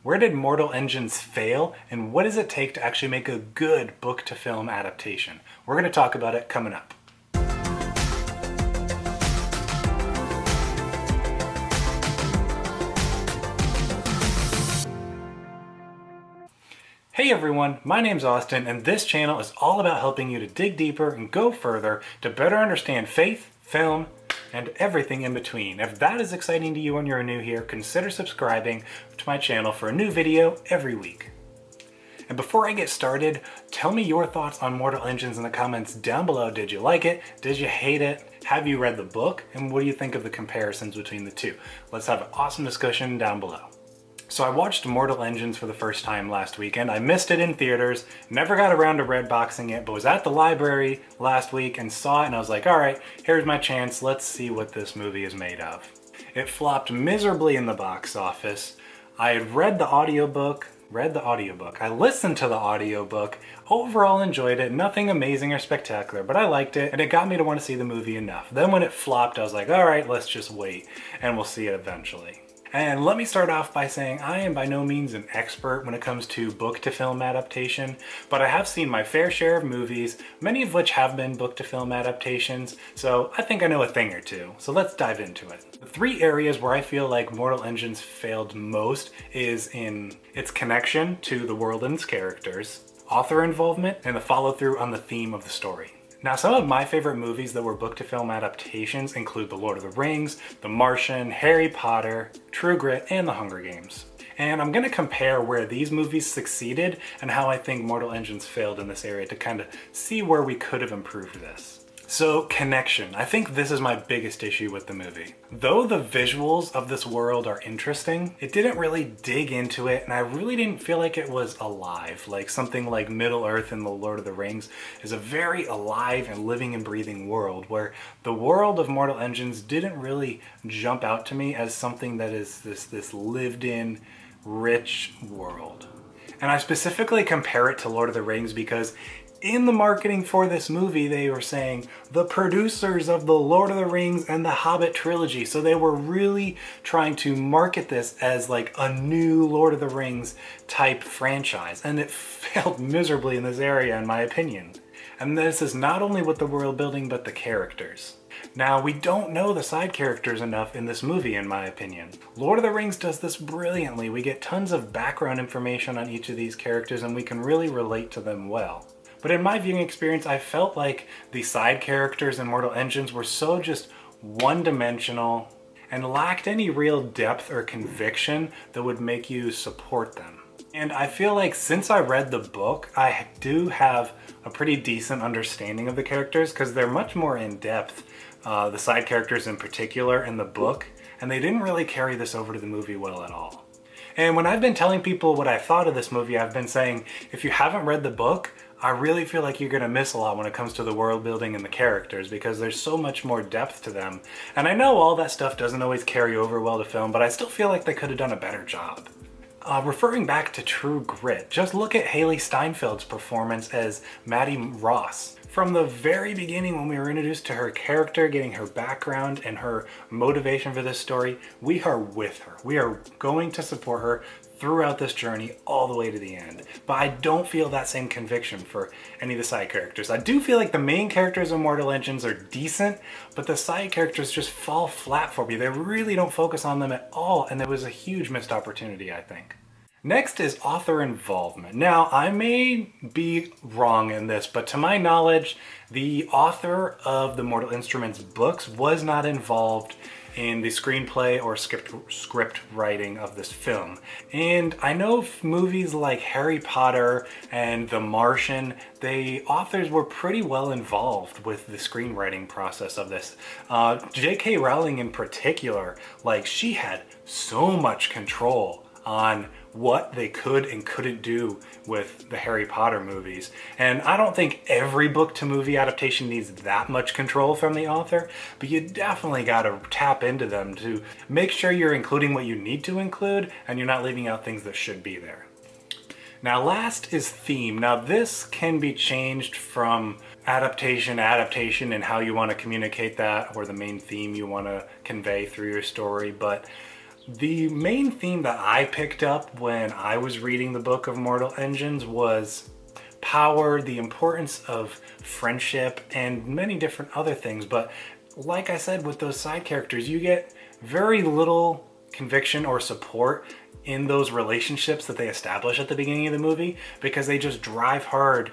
Where did Mortal Engines fail, and what does it take to actually make a good book-to-film adaptation? We're going to talk about it coming up. Hey everyone, my name's Austin, and this channel is all about helping you to dig deeper and go further to better understand faith, film, and everything in between. If that is exciting to you and you're new here, consider subscribing to my channel for a new video every week. And before I get started, tell me your thoughts on Mortal Engines in the comments down below. Did you like it? Did you hate it? Have you read the book? And what do you think of the comparisons between the two? Let's have an awesome discussion down below. So I watched Mortal Engines for the first time last weekend. I missed it in theaters, never got around to redboxing it, but was at the library last week and saw it and I was like, all right, here's my chance. Let's see what this movie is made of. It flopped miserably in the box office. I had read the audiobook. I listened to the audiobook, overall enjoyed it, nothing amazing or spectacular, but I liked it and it got me to want to see the movie enough. Then when it flopped, I was like, all right, let's just wait and we'll see it eventually. And let me start off by saying I am by no means an expert when it comes to book-to-film adaptation, but I have seen my fair share of movies, many of which have been book-to-film adaptations, so I think I know a thing or two. So let's dive into it. The three areas where I feel like Mortal Engines failed most is in its connection to the world and its characters, author involvement, and the follow-through on the theme of the story. Now, some of my favorite movies that were book-to-film adaptations include The Lord of the Rings, The Martian, Harry Potter, True Grit, and The Hunger Games. And I'm going to compare where these movies succeeded and how I think Mortal Engines failed in this area to kind of see where we could have improved this. So, connection. I think this is my biggest issue with the movie. Though the visuals of this world are interesting, it didn't really dig into it, and I really didn't feel like it was alive. Like something like Middle-earth in The Lord of the Rings is a very alive and living and breathing world, where the world of Mortal Engines didn't really jump out to me as something that is this lived-in, rich world. And I specifically compare it to Lord of the Rings because in the marketing for this movie, they were saying the producers of the Lord of the Rings and the Hobbit trilogy. So they were really trying to market this as like a new Lord of the Rings type franchise. And it failed miserably in this area, in my opinion. And this is not only with the world building, but the characters. Now, we don't know the side characters enough in this movie, in my opinion. Lord of the Rings does this brilliantly. We get tons of background information on each of these characters and we can really relate to them well. But in my viewing experience, I felt like the side characters in Mortal Engines were so just one-dimensional and lacked any real depth or conviction that would make you support them. And I feel like since I read the book, I do have a pretty decent understanding of the characters because they're much more in-depth, the side characters in particular in the book, and they didn't really carry this over to the movie well at all. And when I've been telling people what I thought of this movie, I've been saying, if you haven't read the book, I really feel like you're going to miss a lot when it comes to the world building and the characters because there's so much more depth to them. And I know all that stuff doesn't always carry over well to film, but I still feel like they could have done a better job. Referring back to True Grit, just look at Haley Steinfeld's performance as Maddie Ross. From the very beginning when we were introduced to her character, getting her background and her motivation for this story, we are with her. We are going to support her throughout this journey all the way to the end. But I don't feel that same conviction for any of the side characters. I do feel like the main characters of Mortal Engines are decent, but the side characters just fall flat for me. They really don't focus on them at all, and it was a huge missed opportunity, I think. Next is author involvement. Now, I may be wrong in this, but to my knowledge, the author of the Mortal Instruments books was not involved in the screenplay or script writing of this film. And I know movies like Harry Potter and The Martian, the authors were pretty well involved with the screenwriting process of this. J.K. Rowling in particular, like she had so much control on what they could and couldn't do with the Harry Potter movies. And I don't think every book to movie adaptation needs that much control from the author, but you definitely gotta tap into them to make sure you're including what you need to include and you're not leaving out things that should be there. Now last is theme. Now this can be changed from adaptation to adaptation and how you want to communicate that or the main theme you want to convey through your story, but The main theme that I picked up when I was reading the book of Mortal Engines was power, the importance of friendship, and many different other things. But like I said, with those side characters, you get very little conviction or support in those relationships that they establish at the beginning of the movie, because they just drive hard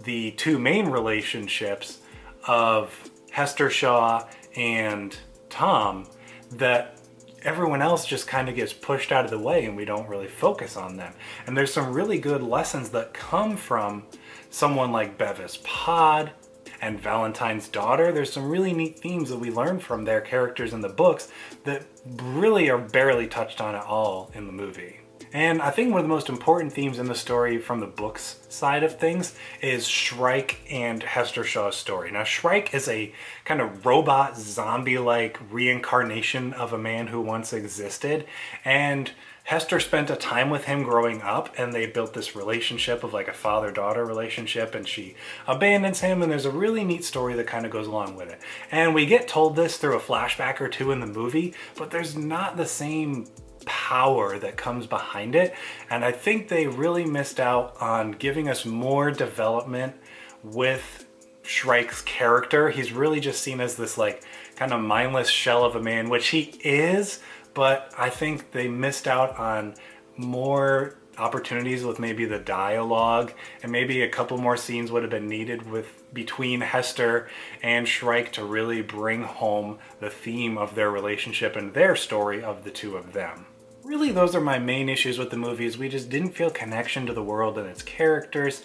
the two main relationships of Hester Shaw and Tom, that everyone else just kind of gets pushed out of the way and we don't really focus on them. And there's some really good lessons that come from someone like Bevis Pod and Valentine's daughter. There's some really neat themes that we learn from their characters in the books that really are barely touched on at all in the movie. And I think one of the most important themes in the story from the books side of things is Shrike and Hester Shaw's story. Now, Shrike is a kind of robot zombie-like reincarnation of a man who once existed, and Hester spent a time with him growing up, and they built this relationship of like a father-daughter relationship, and she abandons him, and there's a really neat story that kind of goes along with it. And we get told this through a flashback or two in the movie, but there's not the same power that comes behind it, and I think they really missed out on giving us more development with Shrike's character. He's really just seen as this like kind of mindless shell of a man, which he is, but I think they missed out on more opportunities with maybe the dialogue, and maybe a couple more scenes would have been needed with between Hester and Shrike to really bring home the theme of their relationship and their story of the two of them. Really, those are my main issues with the movies. We just didn't feel connection to the world and its characters.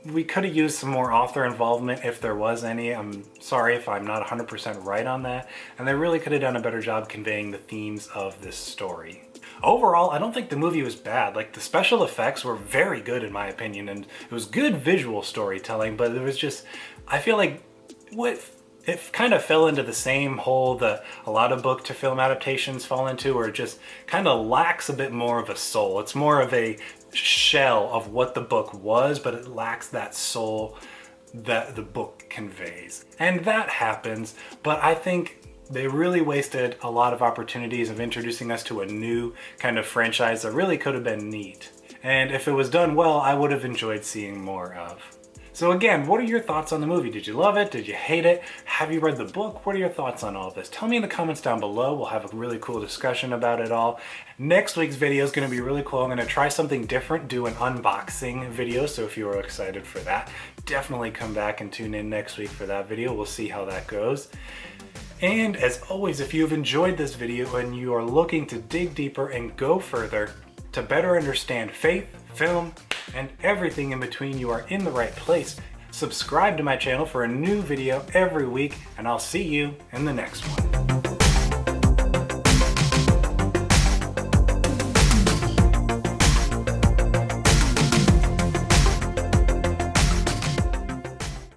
We could have used some more author involvement if there was any. I'm sorry if I'm not 100% right on that. And they really could have done a better job conveying the themes of this story. Overall, I don't think the movie was bad. Like, the special effects were very good in my opinion, and it was good visual storytelling, but it was just, I feel like it kind of fell into the same hole that a lot of book to film adaptations fall into, where it just kind of lacks a bit more of a soul. It's more of a shell of what the book was, but it lacks that soul that the book conveys. And that happens, but I think they really wasted a lot of opportunities of introducing us to a new kind of franchise that really could have been neat. And if it was done well, I would have enjoyed seeing more of. So again, what are your thoughts on the movie? Did you love it? Did you hate it? Have you read the book? What are your thoughts on all of this? Tell me in the comments down below. We'll have a really cool discussion about it all. Next week's video is going to be really cool. I'm going to try something different, do an unboxing video. So if you are excited for that, definitely come back and tune in next week for that video. We'll see how that goes. And as always, if you've enjoyed this video and you are looking to dig deeper and go further to better understand faith, film, and everything in between, you are in the right place. Subscribe to my channel for a new video every week, and I'll see you in the next one.